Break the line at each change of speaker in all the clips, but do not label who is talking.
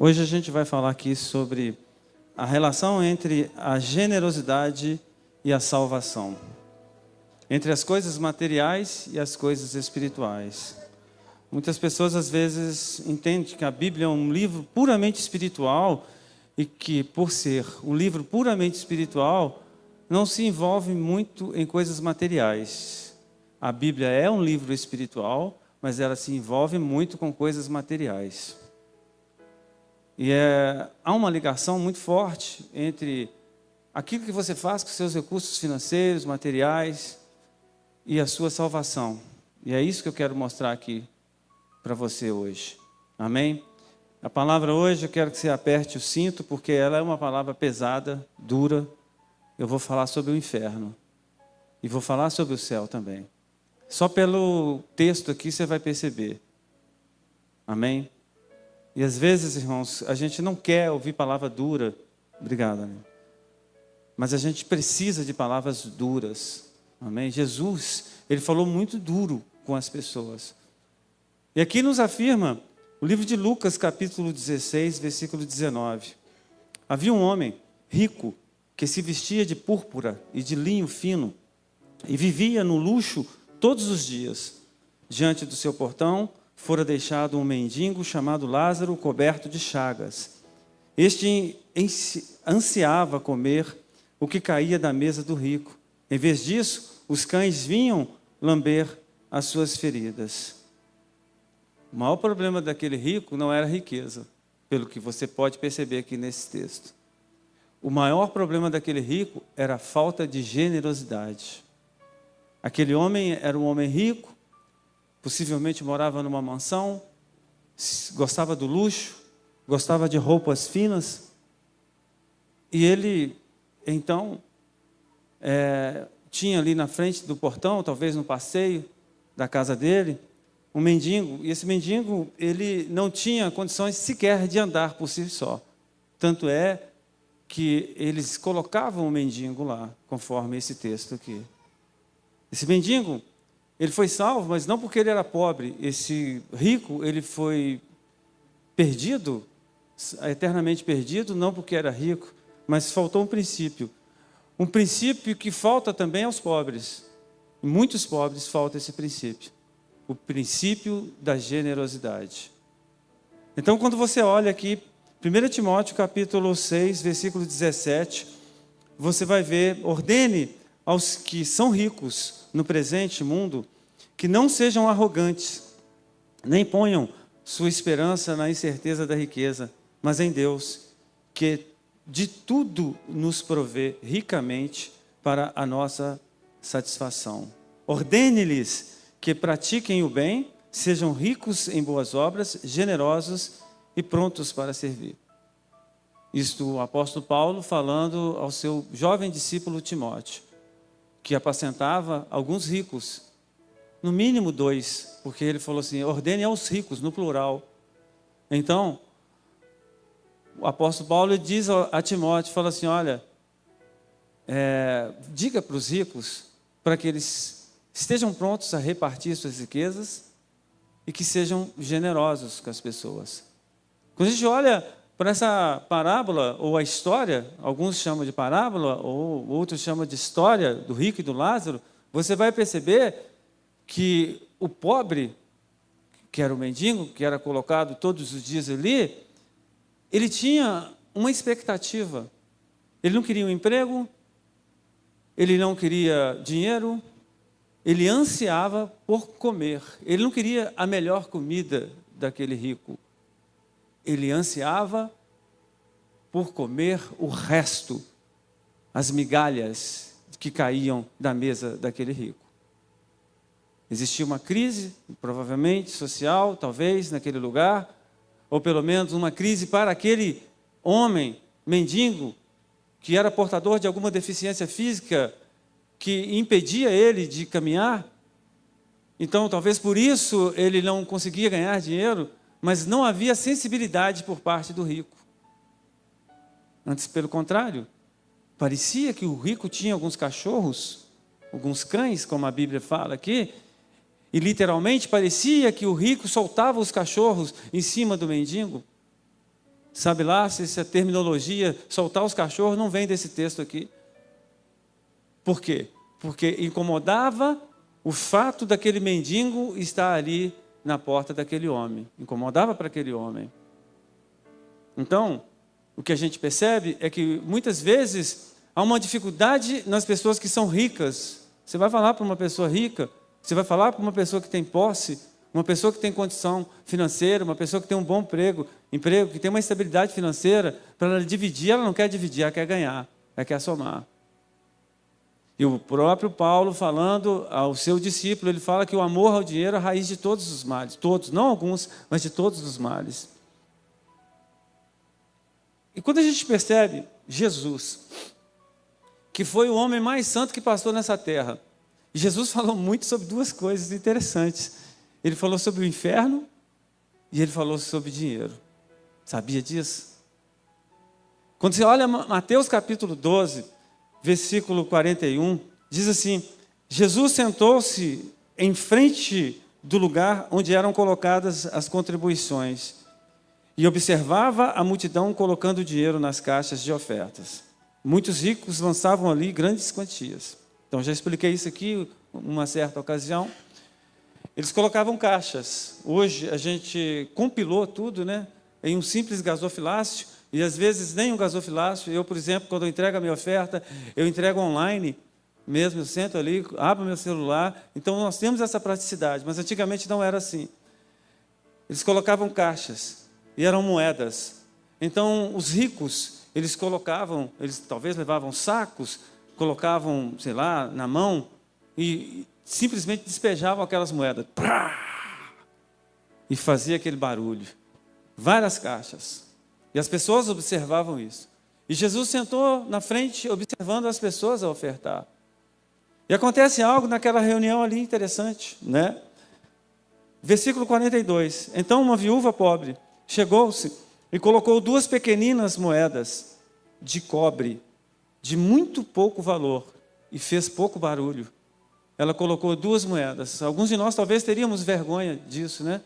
Hoje a gente vai falar aqui sobre a relação entre a generosidade e a salvação. Entre as coisas materiais e as coisas espirituais. Muitas pessoas às vezes entendem que a Bíblia é um livro puramente espiritual e que, por ser um livro puramente espiritual, não se envolve muito em coisas materiais. A Bíblia é um livro espiritual, mas ela se envolve muito com coisas materiais. E há uma ligação muito forte entre aquilo que você faz com seus recursos financeiros, materiais e a sua salvação. E é isso que eu quero mostrar aqui para você hoje. Amém? A palavra hoje eu quero que você aperte o cinto, porque ela é uma palavra pesada, dura. Eu vou falar sobre o inferno. E vou falar sobre o céu também. Só pelo texto aqui você vai perceber. Amém? E às vezes, irmãos, a gente não quer ouvir palavra dura. Obrigado, amigo. Mas a gente precisa de palavras duras. Amém? Jesus, ele falou muito duro com as pessoas. E aqui nos afirma o livro de Lucas, capítulo 16, versículo 19. Havia um homem rico que se vestia de púrpura e de linho fino e vivia no luxo todos os dias. Diante do seu portão fora deixado um mendigo chamado Lázaro, coberto de chagas. Este ansiava comer o que caía da mesa do rico. Em vez disso, os cães vinham lamber as suas feridas. O maior problema daquele rico não era a riqueza, pelo que você pode perceber aqui nesse texto. O maior problema daquele rico era a falta de generosidade. Aquele homem era um homem rico, possivelmente morava numa mansão, gostava do luxo, gostava de roupas finas. E ele, então, tinha ali na frente do portão, talvez no passeio da casa dele, um mendigo. E esse mendigo, ele não tinha condições sequer de andar por si só. Tanto é que eles colocavam o mendigo lá, conforme esse texto aqui. Esse mendigo, ele foi salvo, mas não porque ele era pobre. Esse rico, ele foi perdido, eternamente perdido, não porque era rico, mas faltou um princípio. Um princípio que falta também aos pobres. Em muitos pobres falta esse princípio. O princípio da generosidade. Então, quando você olha aqui, 1 Timóteo capítulo 6, versículo 17, você vai ver: ordene aos que são ricos no presente mundo que não sejam arrogantes, nem ponham sua esperança na incerteza da riqueza, mas em Deus, que de tudo nos provê ricamente para a nossa satisfação. Ordene-lhes que pratiquem o bem, sejam ricos em boas obras, generosos e prontos para servir. Isto o apóstolo Paulo falando ao seu jovem discípulo Timóteo, que apacentava alguns ricos, no mínimo 2, porque ele falou assim: ordene aos ricos, no plural. Então, o apóstolo Paulo diz a Timóteo, fala assim: olha, diga para os ricos, para que eles estejam prontos a repartir suas riquezas e que sejam generosos com as pessoas. Quando a gente olha para essa parábola, ou a história, alguns chamam de parábola, ou outros chamam de história do rico e do Lázaro, você vai perceber que o pobre, que era o mendigo, que era colocado todos os dias ali, ele tinha uma expectativa. Ele não queria um emprego, ele não queria dinheiro, ele ansiava por comer. Ele não queria a melhor comida daquele rico. Ele ansiava por comer o resto, as migalhas que caíam da mesa daquele rico. Existia uma crise, provavelmente social, talvez, naquele lugar, ou pelo menos uma crise para aquele homem mendigo, que era portador de alguma deficiência física, que impedia ele de caminhar. Então, talvez por isso ele não conseguia ganhar dinheiro, mas não havia sensibilidade por parte do rico. Antes, pelo contrário, parecia que o rico tinha alguns cachorros, alguns cães, como a Bíblia fala aqui, e literalmente parecia que o rico soltava os cachorros em cima do mendigo. Sabe lá se essa terminologia, soltar os cachorros, não vem desse texto aqui. Por quê? Porque incomodava o fato daquele mendigo estar ali na porta daquele homem. Incomodava para aquele homem. Então, o que a gente percebe é que muitas vezes há uma dificuldade nas pessoas que são ricas. Você vai falar para uma pessoa rica, você vai falar para uma pessoa que tem posse, uma pessoa que tem condição financeira, uma pessoa que tem um bom emprego, que tem uma estabilidade financeira, para ela dividir, ela não quer dividir, ela quer ganhar, ela quer somar. E o próprio Paulo, falando ao seu discípulo, ele fala que o amor ao dinheiro é a raiz de todos os males. Todos, não alguns, mas de todos os males. E quando a gente percebe Jesus, que foi o homem mais santo que passou nessa terra, e Jesus falou muito sobre duas coisas interessantes. Ele falou sobre o inferno e ele falou sobre dinheiro. Sabia disso? Quando você olha Mateus capítulo 12, versículo 41, diz assim: Jesus sentou-se em frente do lugar onde eram colocadas as contribuições e observava a multidão colocando dinheiro nas caixas de ofertas. Muitos ricos lançavam ali grandes quantias. Então, já expliquei isso aqui uma certa ocasião. Eles colocavam caixas. Hoje, a gente compilou tudo, né, em um simples gasofilácio, e às vezes nem um gasofilácio. Eu, por exemplo, quando eu entrego a minha oferta, eu entrego online mesmo, eu sento ali, abro meu celular. Então, nós temos essa praticidade, mas antigamente não era assim. Eles colocavam caixas, e eram moedas. Então, os ricos, eles talvez levavam sacos, colocavam, sei lá, na mão, e simplesmente despejavam aquelas moedas. E fazia aquele barulho. Várias caixas. E as pessoas observavam isso. E Jesus sentou na frente, observando as pessoas a ofertar. E acontece algo naquela reunião ali interessante, né? Versículo 42. Então uma viúva pobre chegou-se e colocou 2 pequeninas moedas de cobre, de muito pouco valor, e fez pouco barulho. Ela colocou 2 moedas. Alguns de nós talvez teríamos vergonha disso, né?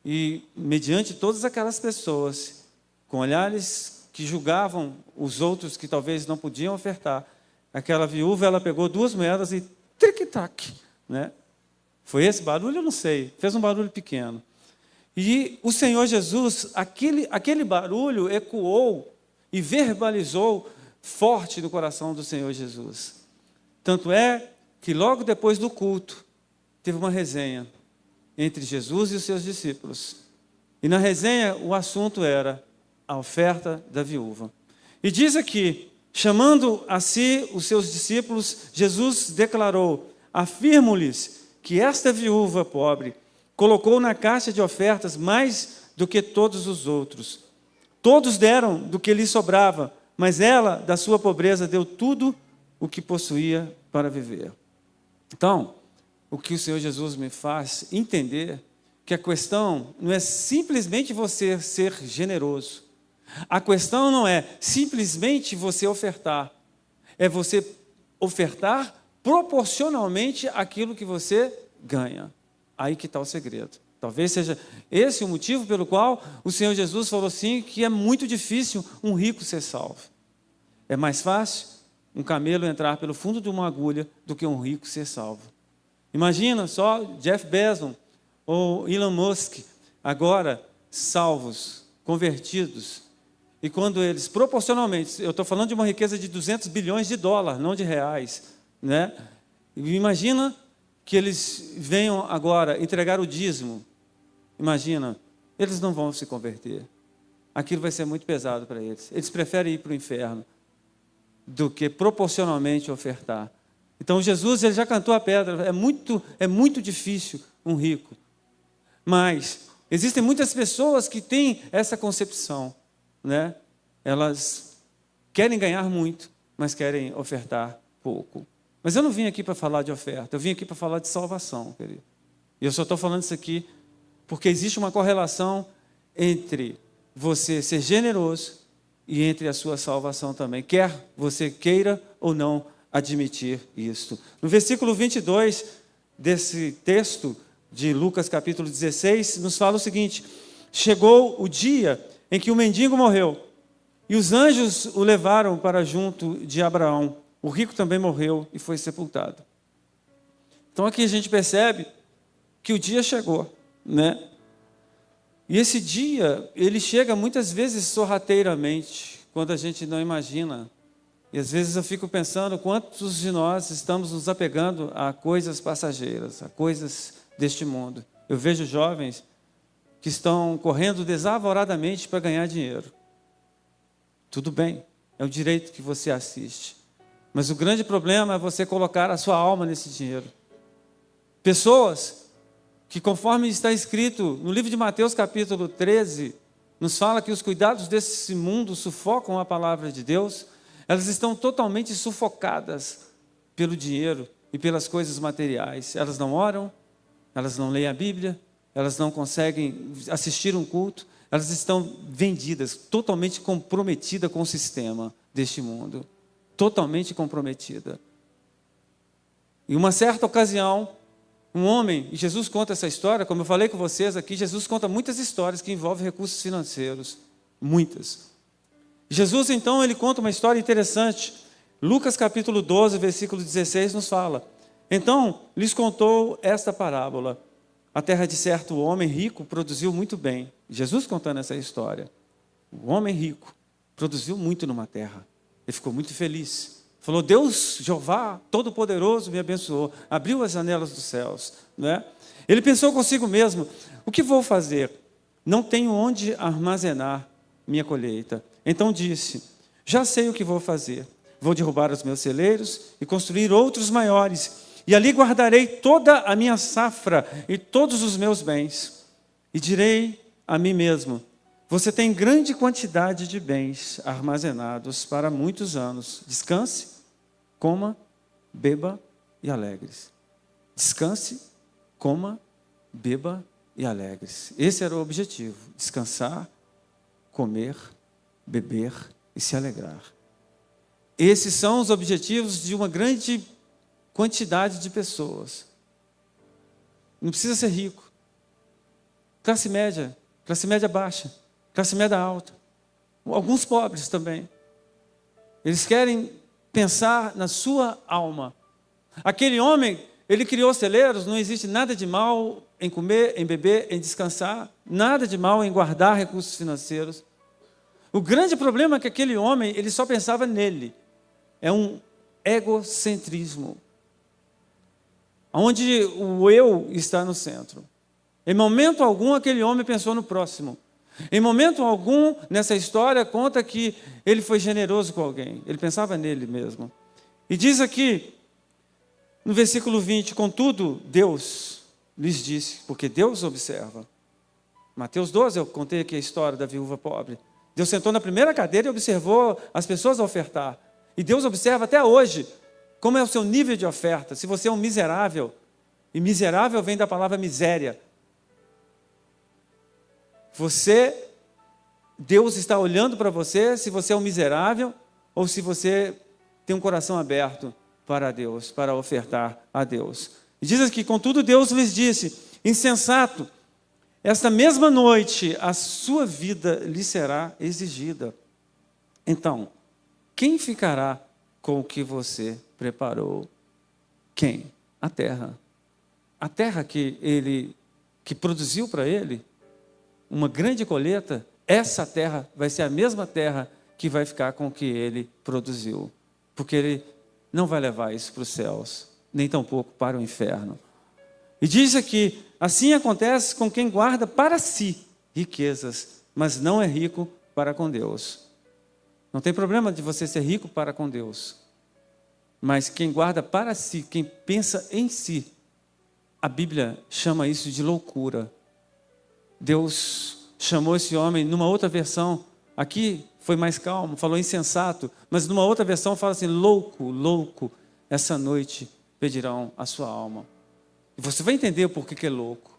E mediante todas aquelas pessoas, com olhares que julgavam os outros que talvez não podiam ofertar, aquela viúva, ela pegou 2 moedas e tric-tac, né? Foi esse barulho? Eu não sei. Fez um barulho pequeno. E o Senhor Jesus, aquele barulho ecoou e verbalizou forte no coração do Senhor Jesus. Tanto é que logo depois do culto, teve uma resenha entre Jesus e os seus discípulos. E na resenha o assunto era a oferta da viúva. E diz aqui, chamando a si os seus discípulos, Jesus declarou: afirmo-lhes que esta viúva pobre colocou na caixa de ofertas mais do que todos os outros. Todos deram do que lhe sobrava, mas ela, da sua pobreza, deu tudo o que possuía para viver. Então, o que o Senhor Jesus me faz entender que a questão não é simplesmente você ser generoso. A questão não é simplesmente você ofertar. É você ofertar proporcionalmente àquilo que você ganha. Aí que está o segredo. Talvez seja esse o motivo pelo qual o Senhor Jesus falou assim, que é muito difícil um rico ser salvo. É mais fácil um camelo entrar pelo fundo de uma agulha do que um rico ser salvo. Imagina só Jeff Bezos ou Elon Musk, agora salvos, convertidos. E quando eles, proporcionalmente, eu estou falando de uma riqueza de 200 bilhões de dólares, não de reais, né? Imagina que eles venham agora entregar o dízimo. Imagina, eles não vão se converter. Aquilo vai ser muito pesado para eles. Eles preferem ir para o inferno do que proporcionalmente ofertar. Então Jesus, ele já cantou a pedra. É muito difícil um rico. Mas existem muitas pessoas que têm essa concepção, né? Elas querem ganhar muito, mas querem ofertar pouco. Mas eu não vim aqui para falar de oferta, eu vim aqui para falar de salvação, querido. E eu só estou falando isso aqui porque existe uma correlação entre você ser generoso e entre a sua salvação também, quer você queira ou não admitir isso. No versículo 22 desse texto de Lucas capítulo 16, nos fala o seguinte: chegou o dia em que o mendigo morreu e os anjos o levaram para junto de Abraão. O rico também morreu e foi sepultado. Então aqui a gente percebe que o dia chegou, né? E esse dia, ele chega muitas vezes sorrateiramente, quando a gente não imagina. E às vezes eu fico pensando quantos de nós estamos nos apegando a coisas passageiras, a coisas deste mundo. Eu vejo jovens que estão correndo desavoradamente para ganhar dinheiro. Tudo bem, é o direito que você assiste. Mas o grande problema é você colocar a sua alma nesse dinheiro. Pessoas que, conforme está escrito no livro de Mateus capítulo 13, nos fala que os cuidados desse mundo sufocam a palavra de Deus, elas estão totalmente sufocadas pelo dinheiro e pelas coisas materiais. Elas não oram, elas não leem a Bíblia, elas não conseguem assistir um culto, elas estão vendidas, totalmente comprometidas com o sistema deste mundo. Totalmente comprometida. Em uma certa ocasião, um homem, e Jesus conta essa história, como eu falei com vocês aqui, Jesus conta muitas histórias que envolvem recursos financeiros. Muitas. Jesus, então, ele conta uma história interessante. Lucas capítulo 12, versículo 16, nos fala: então, lhes contou esta parábola. A terra de certo homem rico produziu muito bem. Jesus contando essa história. O homem rico produziu muito numa terra. Ele ficou muito feliz. Falou: Deus, Jeová, Todo-Poderoso, me abençoou. Abriu as janelas dos céus. Né? Ele pensou consigo mesmo: o que vou fazer? Não tenho onde armazenar minha colheita. Então disse: já sei o que vou fazer. Vou derrubar os meus celeiros e construir outros maiores. E ali guardarei toda a minha safra e todos os meus bens. E direi a mim mesmo: você tem grande quantidade de bens armazenados para muitos anos. Descanse, coma, beba e alegre-se. Descanse, coma, beba e alegre-se. Esse era o objetivo: descansar, comer, beber e se alegrar. Esses são os objetivos de uma grande quantidade de pessoas. Não precisa ser rico. Classe média baixa, classe média alta, alguns pobres também. Eles querem pensar na sua alma. Aquele homem, ele criou celeiros, não existe nada de mal em comer, em beber, em descansar, nada de mal em guardar recursos financeiros. O grande problema é que aquele homem, ele só pensava nele. É um egocentrismo, onde o eu está no centro. Em momento algum, aquele homem pensou no próximo. Em momento algum, nessa história, conta que ele foi generoso com alguém. Ele pensava nele mesmo. E diz aqui, no versículo 20, contudo, Deus lhes disse, porque Deus observa. Mateus 12, eu contei aqui a história da viúva pobre. Deus sentou na primeira cadeira e observou as pessoas a ofertar. E Deus observa até hoje como é o seu nível de oferta. Se você é um miserável, e miserável vem da palavra miséria. Deus está olhando para você, se você é um miserável, ou se você tem um coração aberto para Deus, para ofertar a Deus. E diz aqui, contudo Deus lhes disse: insensato, esta mesma noite a sua vida lhe será exigida. Então, quem ficará com o que você preparou? Quem? A terra. A terra que produziu para ele uma grande colheita, essa terra vai ser a mesma terra que vai ficar com o que ele produziu. Porque ele não vai levar isso para os céus, nem tampouco para o inferno. E diz aqui, assim acontece com quem guarda para si riquezas, mas não é rico para com Deus. Não tem problema de você ser rico para com Deus. Mas quem guarda para si, quem pensa em si, a Bíblia chama isso de loucura. Deus chamou esse homem, numa outra versão, aqui foi mais calmo, falou insensato, mas numa outra versão fala assim, louco, louco, essa noite pedirão a sua alma. E você vai entender por que é louco.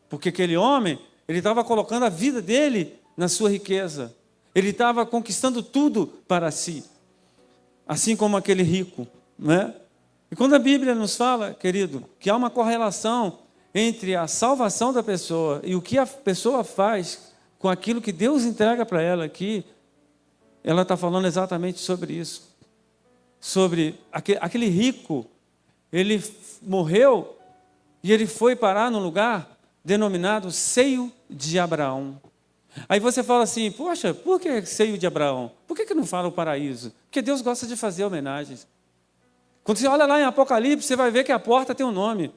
Porque aquele homem, ele estava colocando a vida dele na sua riqueza. Ele estava conquistando tudo para si. Assim como aquele rico, né? E quando a Bíblia nos fala, querido, que há uma correlação entre a salvação da pessoa e o que a pessoa faz com aquilo que Deus entrega para ela aqui, ela está falando exatamente sobre isso. Sobre aquele rico, ele morreu e ele foi parar num lugar denominado Seio de Abraão. Aí você fala assim, poxa, por que Seio de Abraão? Por que não fala o paraíso? Porque Deus gosta de fazer homenagens. Quando você olha lá em Apocalipse, você vai ver que a porta tem um nome.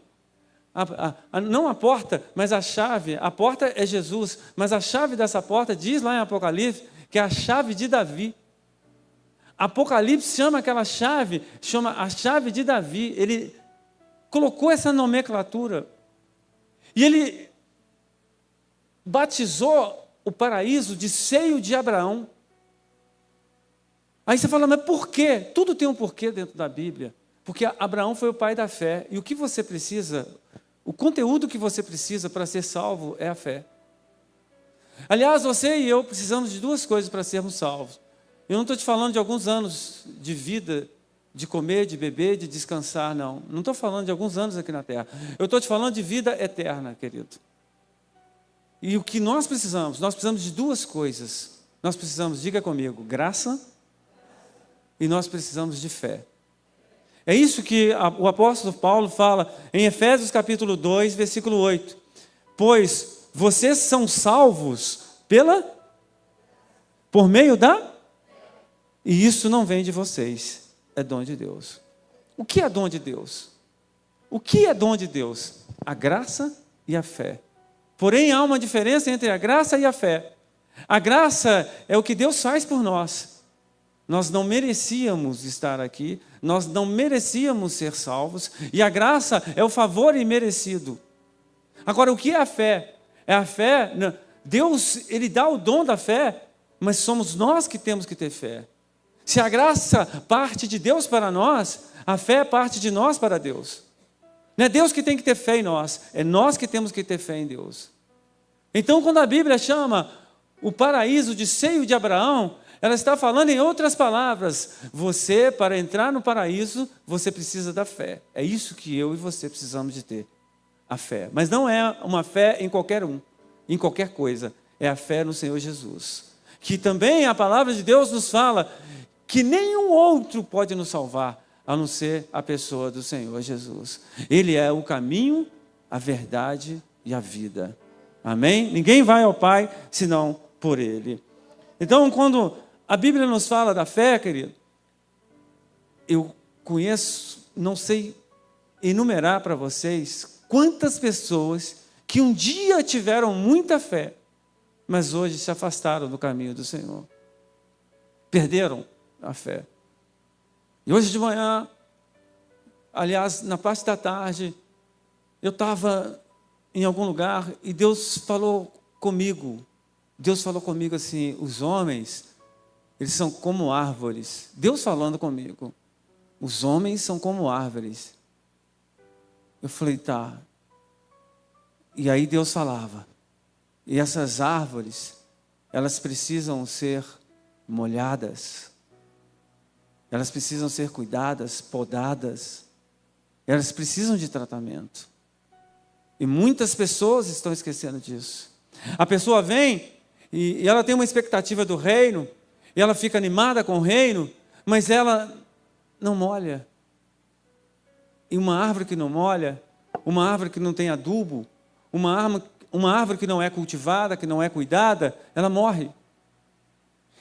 Não a porta, mas a chave. A porta é Jesus, mas a chave dessa porta diz lá em Apocalipse que é a chave de Davi. Apocalipse chama aquela chave, chama a chave de Davi. Ele colocou essa nomenclatura. E ele batizou o paraíso de Seio de Abraão. Aí você fala, mas por quê? Tudo tem um porquê dentro da Bíblia. Porque Abraão foi o pai da fé. E o que você precisa, o conteúdo que você precisa para ser salvo é a fé. Aliás, você e eu precisamos de duas coisas para sermos salvos. Eu não estou te falando de alguns anos de vida, de comer, de beber, de descansar, não. Não estou falando de alguns anos aqui na terra. Eu estou te falando de vida eterna, querido. E o que nós precisamos de duas coisas. Nós precisamos, diga comigo, graça, e nós precisamos de fé. É isso que o apóstolo Paulo fala em Efésios capítulo 2, versículo 8. Pois vocês são salvos por meio da... E isso não vem de vocês, é dom de Deus. O que é dom de Deus? O que é dom de Deus? A graça e a fé. Porém, há uma diferença entre a graça e a fé. A graça é o que Deus faz por nós. Nós não merecíamos estar aqui, nós não merecíamos ser salvos, e a graça é o favor imerecido. Agora, o que é a fé? É a fé, Deus, Ele dá o dom da fé, mas somos nós que temos que ter fé. Se a graça parte de Deus para nós, a fé parte de nós para Deus. Não é Deus que tem que ter fé em nós, é nós que temos que ter fé em Deus. Então, quando a Bíblia chama o paraíso de Seio de Abraão, ela está falando em outras palavras. Você, para entrar no paraíso, você precisa da fé. É isso que eu e você precisamos de ter, a fé. Mas não é uma fé em qualquer em qualquer coisa. É a fé no Senhor Jesus. Que também a palavra de Deus nos fala que nenhum outro pode nos salvar, a não ser a pessoa do Senhor Jesus. Ele é o caminho, a verdade e a vida. Amém? Ninguém vai ao Pai senão por Ele. Então, quando a Bíblia nos fala da fé, querido, eu conheço, não sei enumerar para vocês quantas pessoas que um dia tiveram muita fé, mas hoje se afastaram do caminho do Senhor. Perderam a fé. E hoje de manhã, aliás, na parte da tarde, eu estava em algum lugar e Deus falou comigo. Deus falou comigo assim, os homens, eles são como árvores. Deus falando comigo. Os homens são como árvores. Eu falei, tá. E aí Deus falava. E essas árvores, elas precisam ser molhadas. Elas precisam ser cuidadas, podadas. Elas precisam de tratamento. E muitas pessoas estão esquecendo disso. A pessoa vem e ela tem uma expectativa do reino, e ela fica animada com o reino, mas ela não molha. E uma árvore que não molha, uma árvore que não tem adubo, uma árvore que não é cultivada, que não é cuidada, ela morre.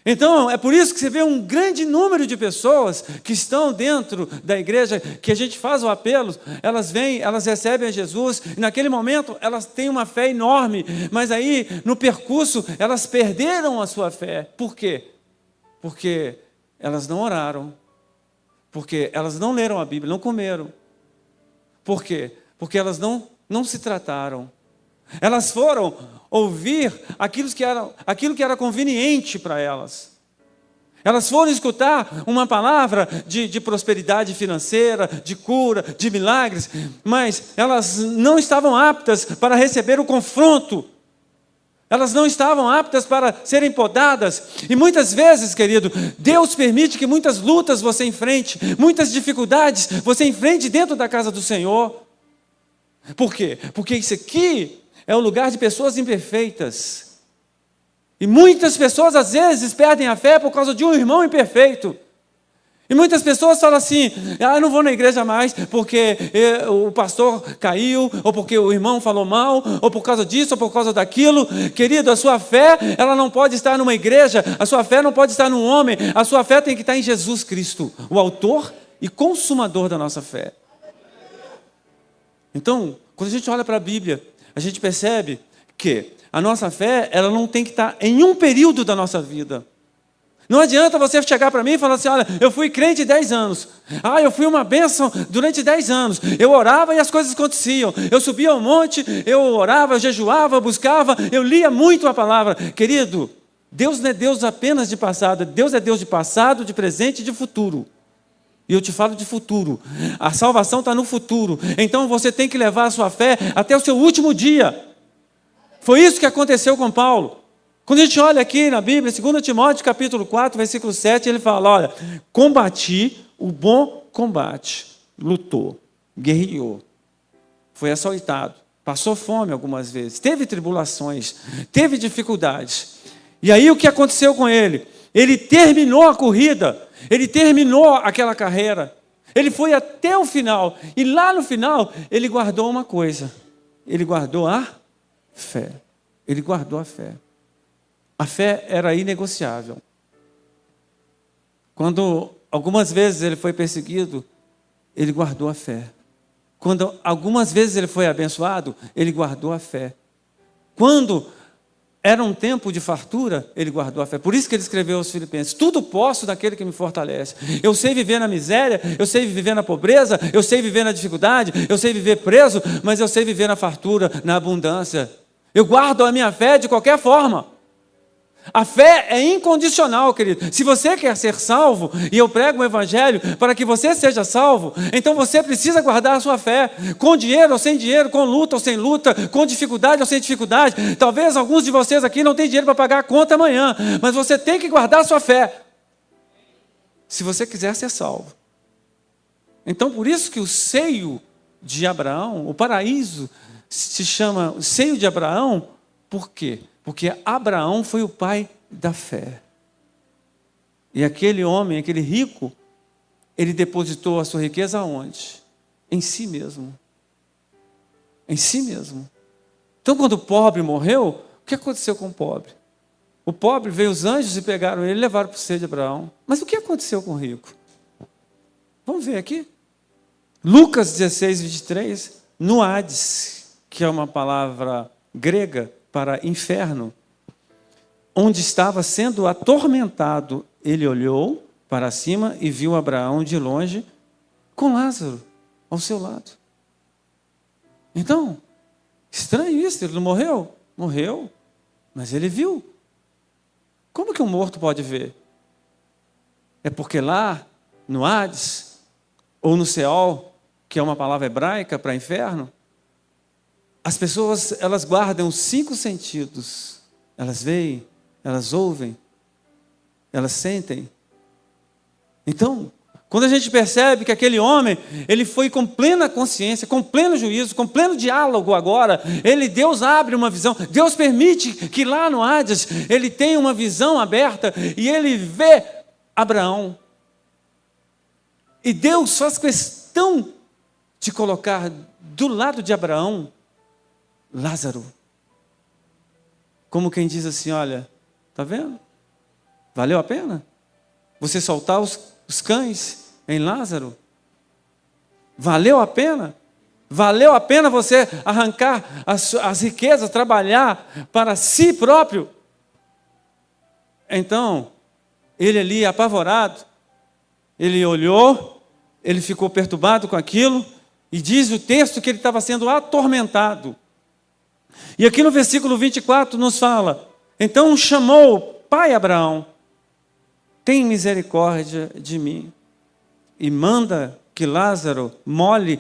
Então, é por isso que você vê um grande número de pessoas que estão dentro da igreja, que a gente faz o apelo, elas vêm, elas recebem a Jesus, e naquele momento elas têm uma fé enorme, mas aí, no percurso, elas perderam a sua fé. Por quê? Porque elas não oraram, porque elas não leram a Bíblia, não comeram. Por quê? Porque elas não se trataram. Elas foram ouvir aquilo que era conveniente para elas. Elas foram escutar uma palavra de prosperidade financeira, de cura, de milagres, mas elas não estavam aptas para receber o confronto. Elas não estavam aptas para serem podadas. E muitas vezes, querido, Deus permite que muitas lutas você enfrente, muitas dificuldades você enfrente dentro da casa do Senhor. Por quê? Porque isso aqui é o lugar de pessoas imperfeitas. E muitas pessoas, às vezes, perdem a fé por causa de um irmão imperfeito. E muitas pessoas falam assim, eu não vou na igreja mais porque o pastor caiu, ou porque o irmão falou mal, ou por causa disso, ou por causa daquilo. Querido, a sua fé, ela não pode estar numa igreja, a sua fé não pode estar num homem, a sua fé tem que estar em Jesus Cristo, o autor e consumador da nossa fé. Então, quando a gente olha para a Bíblia, a gente percebe que a nossa fé, ela não tem que estar em um período da nossa vida. Não adianta você chegar para mim e falar assim, olha, eu fui crente 10 anos. Eu fui uma bênção durante 10 anos. Eu orava e as coisas aconteciam. Eu subia ao monte, eu orava, eu jejuava, eu buscava, eu lia muito a palavra. Querido, Deus não é Deus apenas de passado. Deus é Deus de passado, de presente e de futuro. E eu te falo de futuro. A salvação está no futuro. Então você tem que levar a sua fé até o seu último dia. Foi isso que aconteceu com Paulo. Quando a gente olha aqui na Bíblia, 2 Timóteo capítulo 4, versículo 7, ele fala, olha, combati o bom combate, lutou, guerreou, foi açoitado, passou fome algumas vezes, teve tribulações, teve dificuldades. E aí o que aconteceu com ele? Ele terminou a corrida, ele terminou aquela carreira, ele foi até o final, e lá no final ele guardou uma coisa, ele guardou a fé, ele guardou a fé. A fé era inegociável. Quando algumas vezes ele foi perseguido, ele guardou a fé. Quando algumas vezes ele foi abençoado, ele guardou a fé. Quando era um tempo de fartura, ele guardou a fé. Por isso que ele escreveu aos Filipenses, tudo posso daquele que me fortalece. Eu sei viver na miséria, eu sei viver na pobreza, eu sei viver na dificuldade, eu sei viver preso, mas eu sei viver na fartura, na abundância. Eu guardo a minha fé de qualquer forma. A fé é incondicional, querido. Se você quer ser salvo, e eu prego o evangelho para que você seja salvo, então você precisa guardar a sua fé, com dinheiro ou sem dinheiro, com luta ou sem luta, com dificuldade ou sem dificuldade. Talvez alguns de vocês aqui não tenham dinheiro para pagar a conta amanhã, mas você tem que guardar a sua fé, se você quiser ser salvo. Então, por isso que o seio de Abraão, o paraíso, se chama seio de Abraão, por quê? Porque Abraão foi o pai da fé. E aquele homem, aquele rico, ele depositou a sua riqueza aonde? Em si mesmo. Em si mesmo. Então, quando o pobre morreu, o que aconteceu com o pobre? O pobre, veio os anjos e pegaram ele e levaram para o seio de Abraão. Mas o que aconteceu com o rico? Vamos ver aqui. Lucas 16, 23, no Hades, que é uma palavra grega para inferno, onde estava sendo atormentado, ele olhou para cima e viu Abraão de longe com Lázaro ao seu lado. Então, estranho isso, ele não morreu? Morreu, mas ele viu. Como que um morto pode ver? É porque lá, no Hades, ou no Seol, que é uma palavra hebraica para inferno, as pessoas, elas guardam os 5 sentidos. Elas veem, elas ouvem, elas sentem. Então, quando a gente percebe que aquele homem, ele foi com plena consciência, com pleno juízo, com pleno diálogo agora, Deus abre uma visão, Deus permite que lá no Hades, ele tenha uma visão aberta, e ele vê Abraão. E Deus faz questão de colocar do lado de Abraão, Lázaro. Como quem diz assim, olha, está vendo? Valeu a pena? Você soltar os cães em Lázaro? Valeu a pena? Valeu a pena você arrancar as riquezas, trabalhar para si próprio? Então, ele ali apavorado, ele olhou, ele ficou perturbado com aquilo, e diz o texto que ele estava sendo atormentado. E aqui no versículo 24 nos fala, então chamou, pai Abraão, tem misericórdia de mim, e manda que Lázaro molhe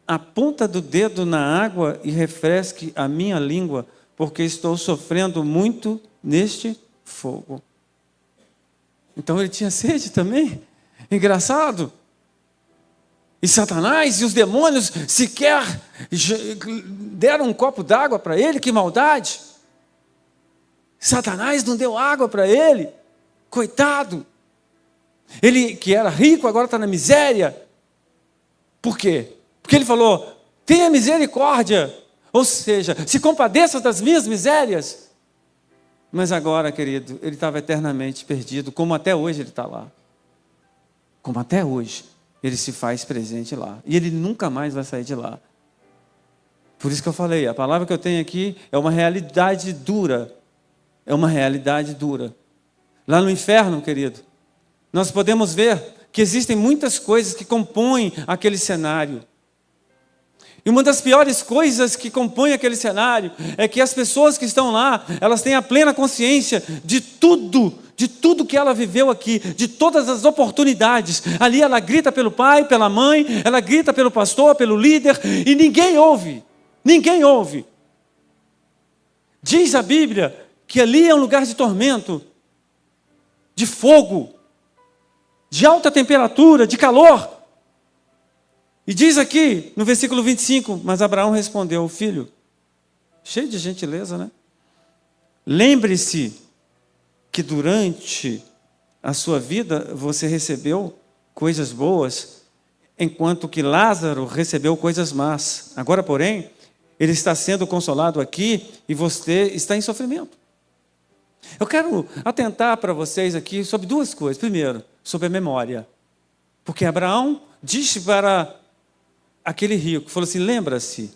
a ponta do dedo na água e refresque a minha língua, porque estou sofrendo muito neste fogo. Então ele tinha sede também? Engraçado. E Satanás e os demônios sequer deram um copo d'água para ele, que maldade. Satanás não deu água para ele. Coitado. Ele que era rico agora está na miséria. Por quê? Porque ele falou, tenha misericórdia. Ou seja, se compadeça das minhas misérias. Mas agora, querido, ele estava eternamente perdido, como até hoje ele está lá. Como até hoje ele se faz presente lá. E ele nunca mais vai sair de lá. Por isso que eu falei, a palavra que eu tenho aqui é uma realidade dura. É uma realidade dura. Lá no inferno, querido, nós podemos ver que existem muitas coisas que compõem aquele cenário. E uma das piores coisas que compõem aquele cenário é que as pessoas que estão lá, elas têm a plena consciência de tudo que ela viveu aqui, de todas as oportunidades. Ali ela grita pelo pai, pela mãe, ela grita pelo pastor, pelo líder, e ninguém ouve. Ninguém ouve. Diz a Bíblia que ali é um lugar de tormento, de fogo, de alta temperatura, de calor. E diz aqui, no versículo 25, mas Abraão respondeu, filho, cheio de gentileza, né? Lembre-se que durante a sua vida você recebeu coisas boas, enquanto que Lázaro recebeu coisas más. Agora, porém, ele está sendo consolado aqui e você está em sofrimento. Eu quero atentar para vocês aqui sobre duas coisas. Primeiro, sobre a memória. Porque Abraão disse para aquele rico, falou assim, lembra-se.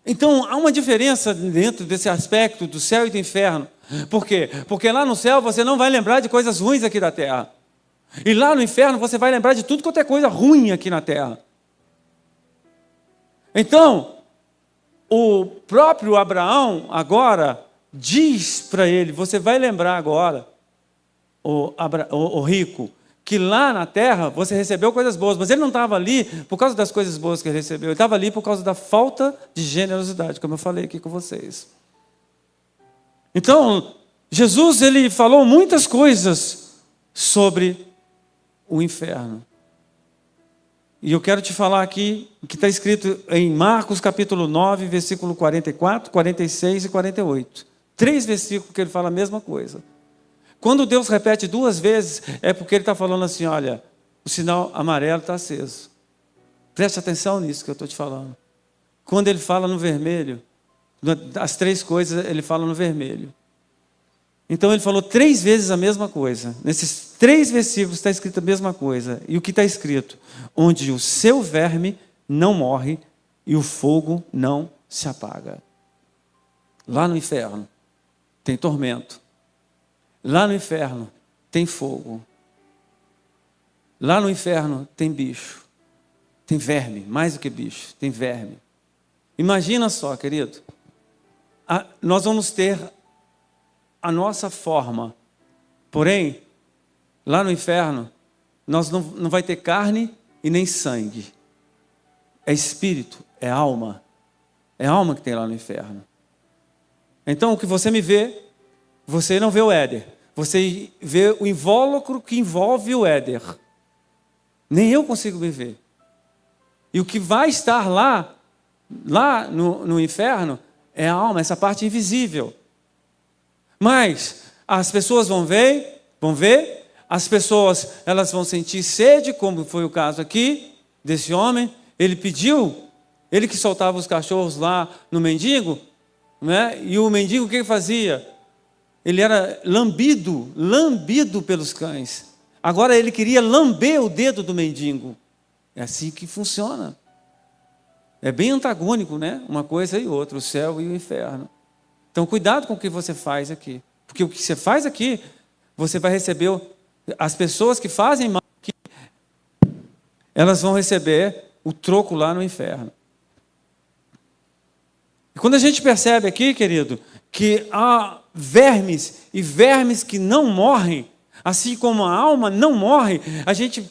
Então, há uma diferença dentro desse aspecto do céu e do inferno. Por quê? Porque lá no céu você não vai lembrar de coisas ruins aqui da terra. E lá no inferno você vai lembrar de tudo quanto é coisa ruim aqui na terra. Então, o próprio Abraão agora diz para ele, você vai lembrar agora, o rico, que lá na terra você recebeu coisas boas, mas ele não estava ali por causa das coisas boas que ele recebeu, ele estava ali por causa da falta de generosidade, como eu falei aqui com vocês. Então, Jesus, ele falou muitas coisas sobre o inferno. E eu quero te falar aqui, que está escrito em Marcos capítulo 9, versículo 44, 46 e 48. 3 versículos que ele fala a mesma coisa. Quando Deus repete 2 vezes, é porque ele está falando assim, olha, o sinal amarelo está aceso. Preste atenção nisso que eu estou te falando. Quando ele fala no vermelho, as 3 coisas ele fala no vermelho. Então ele falou 3 vezes a mesma coisa. Nesses 3 versículos está escrito a mesma coisa. E o que está escrito? Onde o seu verme não morre e o fogo não se apaga. Lá no inferno tem tormento. Lá no inferno tem fogo. Lá no inferno tem bicho. Tem verme, mais do que bicho, tem verme. Imagina só, querido. Nós vamos ter a nossa forma. Porém, lá no inferno, nós não vai ter carne e nem sangue. É espírito, é alma. É alma que tem lá no inferno. Então, o que você me vê, você não vê o Éder. Você vê o invólucro que envolve o Éder. Nem eu consigo me ver. E o que vai estar lá no inferno, é a alma, essa parte invisível. Mas as pessoas vão ver, as pessoas elas vão sentir sede, como foi o caso aqui, desse homem. Ele pediu, ele que soltava os cachorros lá no mendigo, né? E o mendigo o que ele fazia? Ele era lambido pelos cães. Agora ele queria lamber o dedo do mendigo. É assim que funciona. É bem antagônico, né? Uma coisa e outra, o céu e o inferno. Então, cuidado com o que você faz aqui. Porque o que você faz aqui, você vai receber... As pessoas que fazem mal aqui, elas vão receber o troco lá no inferno. E quando a gente percebe aqui, querido, que há vermes e vermes que não morrem, assim como a alma não morre, a gente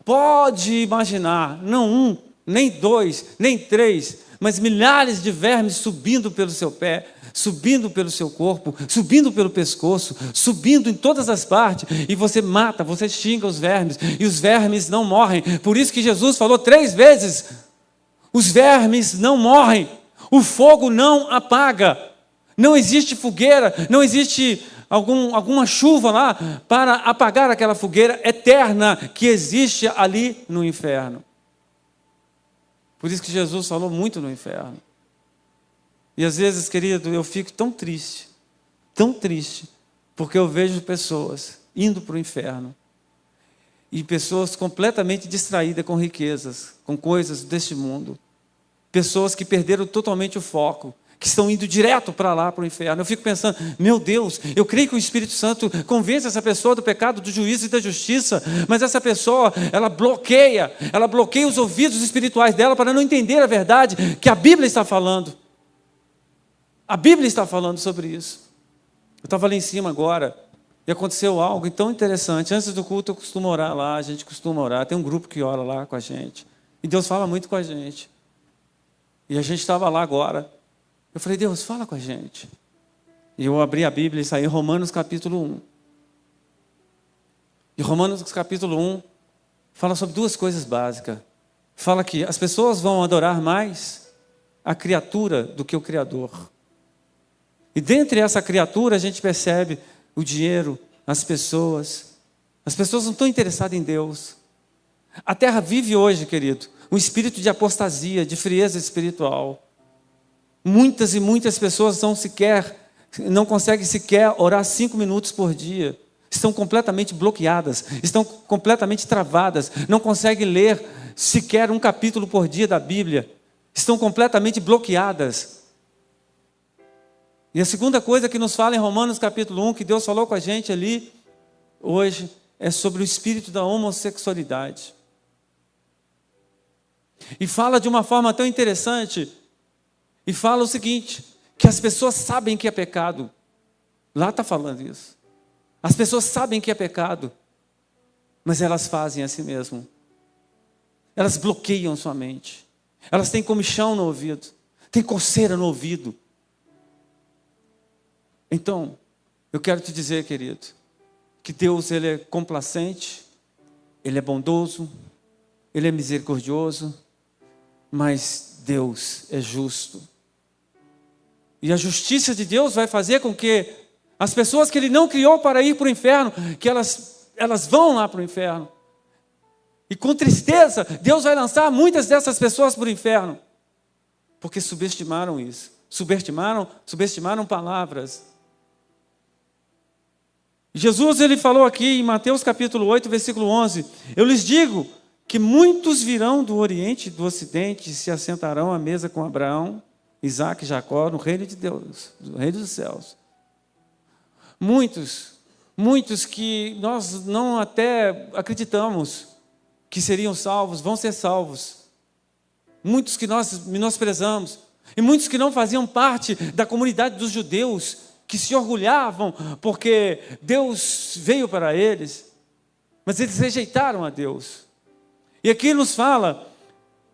pode imaginar, não 1, nem 2, nem 3, mas milhares de vermes subindo pelo seu pé, subindo pelo seu corpo, subindo pelo pescoço, subindo em todas as partes, e você mata, você xinga os vermes, e os vermes não morrem. Por isso que Jesus falou 3 vezes, os vermes não morrem, o fogo não apaga. Não existe fogueira, não existe alguma chuva lá para apagar aquela fogueira eterna que existe ali no inferno. Por isso que Jesus falou muito no inferno. E às vezes, querido, eu fico tão triste, porque eu vejo pessoas indo para o inferno. E pessoas completamente distraídas com riquezas, com coisas deste mundo. Pessoas que perderam totalmente o foco, que estão indo direto para lá, para o inferno. Eu fico pensando, meu Deus, eu creio que o Espírito Santo convence essa pessoa do pecado, do juízo e da justiça, mas essa pessoa, ela bloqueia os ouvidos espirituais dela para não entender a verdade que a Bíblia está falando. A Bíblia está falando sobre isso. Eu estava lá em cima agora, e aconteceu algo tão interessante. Antes do culto eu costumo orar lá, a gente costuma orar, tem um grupo que ora lá com a gente. E Deus fala muito com a gente. E a gente estava lá agora. Eu falei, Deus, fala com a gente. E eu abri a Bíblia e saí em Romanos capítulo 1. E Romanos capítulo 1 fala sobre duas coisas básicas. Fala que as pessoas vão adorar mais a criatura do que o Criador. E dentre essa criatura a gente percebe o dinheiro, as pessoas. As pessoas não estão interessadas em Deus. A terra vive hoje, querido, um espírito de apostasia, de frieza espiritual. Muitas e muitas pessoas não conseguem sequer orar 5 minutos por dia. Estão completamente bloqueadas, estão completamente travadas, não conseguem ler sequer um capítulo por dia da Bíblia. Estão completamente bloqueadas. E a segunda coisa que nos fala em Romanos capítulo 1, que Deus falou com a gente ali hoje, é sobre o espírito da homossexualidade. E fala de uma forma tão interessante, e fala o seguinte, que as pessoas sabem que é pecado. Lá está falando isso. As pessoas sabem que é pecado, mas elas fazem a si mesmo. Elas bloqueiam sua mente. Elas têm comichão no ouvido, têm coceira no ouvido. Então, eu quero te dizer, querido, que Deus, Ele é complacente, Ele é bondoso, Ele é misericordioso, mas Deus é justo. E a justiça de Deus vai fazer com que as pessoas que Ele não criou para ir para o inferno, que elas vão lá para o inferno. E com tristeza, Deus vai lançar muitas dessas pessoas para o inferno, porque subestimaram isso, subestimaram palavras. Jesus, Ele falou aqui em Mateus capítulo 8, versículo 11, eu lhes digo que muitos virão do Oriente e do Ocidente e se assentarão à mesa com Abraão, Isaque e Jacó no reino de Deus, no reino dos céus. Muitos que nós não até acreditamos que seriam salvos, vão ser salvos. Muitos que nós menosprezamos, e muitos que não faziam parte da comunidade dos judeus, que se orgulhavam porque Deus veio para eles, mas eles rejeitaram a Deus. E aqui nos fala,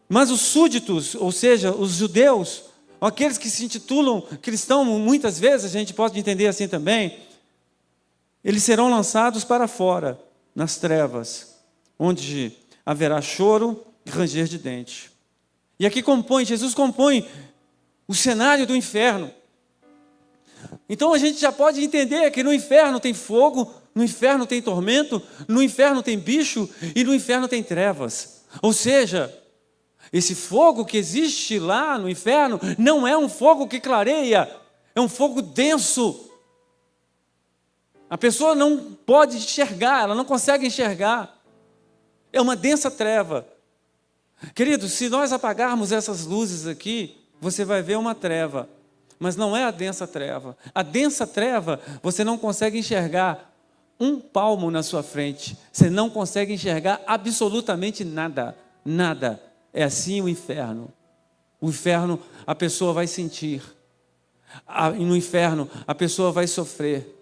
mas os súditos, ou seja, os judeus, aqueles que se intitulam cristãos, muitas vezes a gente pode entender assim também, eles serão lançados para fora, nas trevas, onde haverá choro e ranger de dente. E aqui Jesus compõe o cenário do inferno. Então a gente já pode entender que no inferno tem fogo, no inferno tem tormento, no inferno tem bicho e no inferno tem trevas. Ou seja, esse fogo que existe lá no inferno não é um fogo que clareia, é um fogo denso. A pessoa não pode enxergar, ela não consegue enxergar. É uma densa treva. Querido, se nós apagarmos essas luzes aqui, você vai ver uma treva. Mas não é a densa treva. A densa treva, você não consegue enxergar um palmo na sua frente. Você não consegue enxergar absolutamente nada. Nada. É assim o inferno. O inferno, a pessoa vai sentir. No inferno, a pessoa vai sofrer.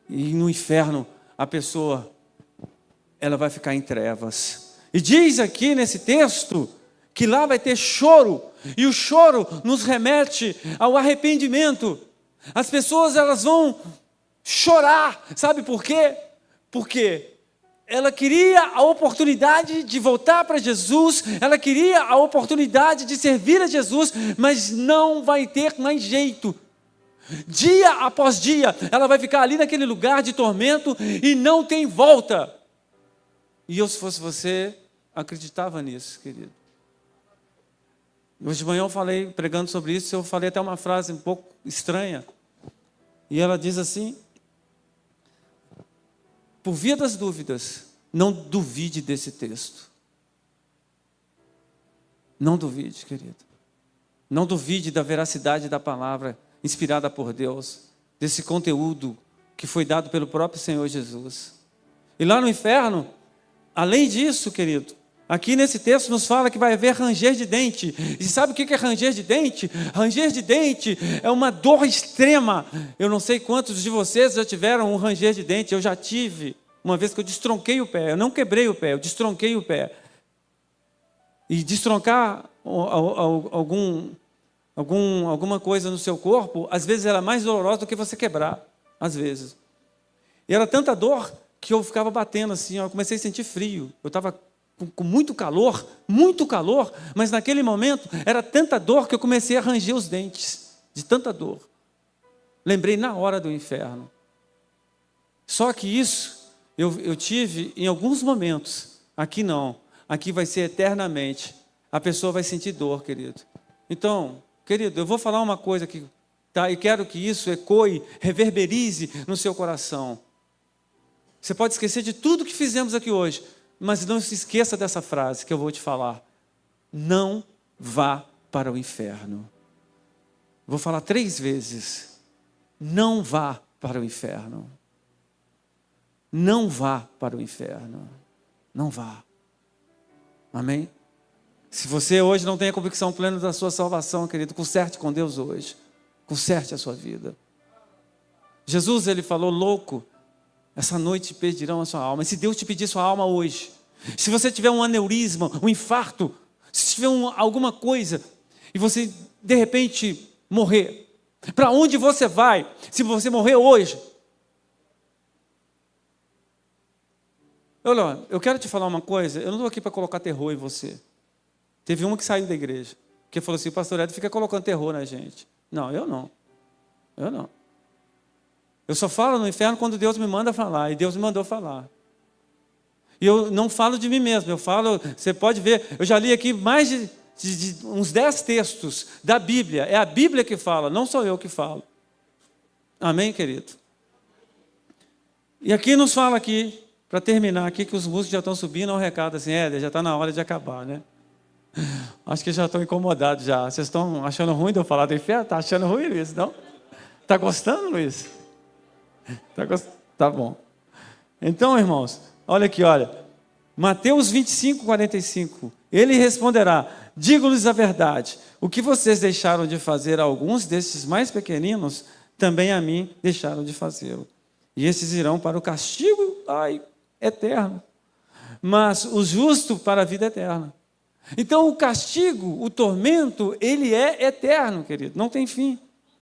E no inferno, a pessoa, ela vai ficar em trevas. E diz aqui nesse texto que lá vai ter choro, e o choro nos remete ao arrependimento. As pessoas, elas vão chorar, sabe por quê? Porque ela queria a oportunidade de voltar para Jesus, ela queria a oportunidade de servir a Jesus, mas não vai ter mais jeito. Dia após dia, ela vai ficar ali naquele lugar de tormento e não tem volta. E eu, se fosse você, acreditava nisso, querido. Hoje de manhã eu falei, pregando sobre isso, eu falei até uma frase um pouco estranha. E ela diz assim: por via das dúvidas, não duvide desse texto. Não duvide, querido. Não duvide da veracidade da palavra inspirada por Deus, desse conteúdo que foi dado pelo próprio Senhor Jesus. E lá no inferno, além disso, querido, aqui nesse texto nos fala que vai haver ranger de dente. E sabe o que é ranger de dente? Ranger de dente é uma dor extrema. Eu não sei quantos de vocês já tiveram um ranger de dente. Eu já tive, uma vez que eu destronquei o pé. Eu não quebrei o pé, eu destronquei o pé. E destroncar alguma coisa no seu corpo, às vezes era mais dolorosa do que você quebrar, às vezes. E era tanta dor que eu ficava batendo assim, eu comecei a sentir frio. Eu estava com muito calor, mas naquele momento era tanta dor que eu comecei a ranger os dentes, de tanta dor. Lembrei na hora do inferno. Só que isso eu tive em alguns momentos, aqui não, aqui vai ser eternamente. A pessoa vai sentir dor, querido. Então, querido, eu vou falar uma coisa aqui, tá? E quero que isso ecoe, reverberize no seu coração. Você pode esquecer de tudo que fizemos aqui hoje, mas não se esqueça dessa frase que eu vou te falar. Não vá para o inferno. Vou falar 3 vezes. Não vá para o inferno. Não vá para o inferno. Não vá. Amém? Se você hoje não tem a convicção plena da sua salvação, querido, conserte com Deus hoje. Conserte a sua vida. Jesus, ele falou, louco, essa noite pedirão a sua alma. E se Deus te pedir sua alma hoje, se você tiver um aneurisma, um infarto, se tiver alguma coisa, e você, de repente, morrer, para onde você vai se você morrer hoje? Olha, eu quero te falar uma coisa, eu não estou aqui para colocar terror em você. Teve uma que saiu da igreja, que falou assim, o pastor Ed fica colocando terror na gente. Não, eu não. Eu não. Eu só falo no inferno quando Deus me manda falar, e Deus me mandou falar. E eu não falo de mim mesmo, eu falo, você pode ver, eu já li aqui mais de uns 10 textos da Bíblia. É a Bíblia que fala, não sou eu que falo. Amém, querido? E aqui nos fala aqui, para terminar aqui, que os músicos já estão subindo ao recado assim, já está na hora de acabar, né? Acho que já estão incomodados já. Vocês estão achando ruim de eu falar do inferno? Está achando ruim, Luiz? Não? Está gostando, Luiz? Tá bom. Então, irmãos, olha aqui, olha. Mateus 25, 45. Ele responderá, digo-lhes a verdade, o que vocês deixaram de fazer a alguns destes mais pequeninos, também a mim deixaram de fazê-lo. E esses irão para o castigo eterno, mas o justo para a vida eterna. Então o castigo, o tormento, ele é eterno, querido, não tem fim.